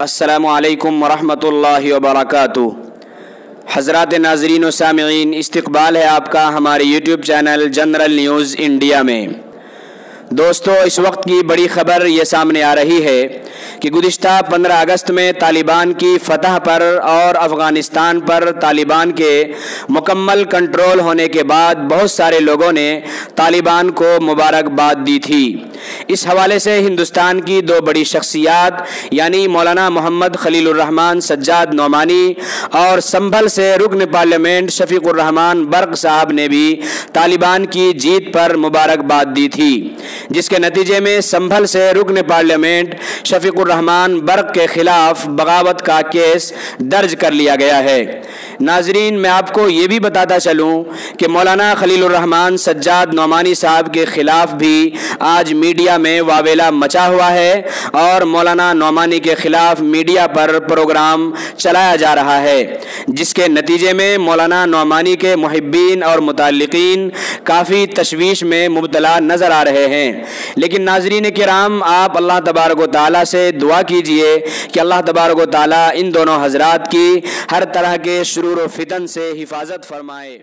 السلام علیکم ورحمۃ اللہ وبرکاتہ۔ حضرات ناظرین و سامعین، استقبال ہے آپ کا ہمارے YouTube channel general news India میں۔ دوستو، اس وقت کی بڑی خبر یہ سامنے آ رہی ہے کہ گزشتہ 15 اگست میں طالبان کی فتح پر اور افغانستان پر طالبان کے مکمل کنٹرول ہونے کے بعد بہت سارے لوگوں نے طالبان کو مبارکباد دی تھی۔ اس حوالے سے ہندوستان کی دو بڑی شخصیات یعنی مولانا محمد خلیل الرحمن سجاد نعمانی اور سنبھل سے رکن پارلیمنٹ شفیق الرحمن برق صاحب نے بھی طالبان کی جیت پر مبارکباد دی تھی، جس کے نتیجے میں سنبھل سے رکن پارلیمنٹ شفیق الرحمن برق کے خلاف بغاوت کا کیس درج کر لیا گیا ہے۔ ناظرین، میں آپ کو یہ بھی بتاتا چلوں کہ مولانا خلیل الرحمن سجاد نعمانی صاحب کے خلاف بھی آج میڈیا میں واویلا مچا ہوا ہے اور مولانا نعمانی کے خلاف میڈیا پر پروگرام چلایا جا رہا ہے، جس کے نتیجے میں مولانا نعمانی کے محبین اور متعلقین کافی تشویش میں مبتلا نظر آ رہے ہیں۔ لیکن ناظرین کرام، آپ اللہ تبارک و تعالیٰ سے دعا کیجئے کہ اللہ تبارک و تعالیٰ ان دونوں حضرات کی ہر طرح کے شرور و فتن سے حفاظت فرمائے۔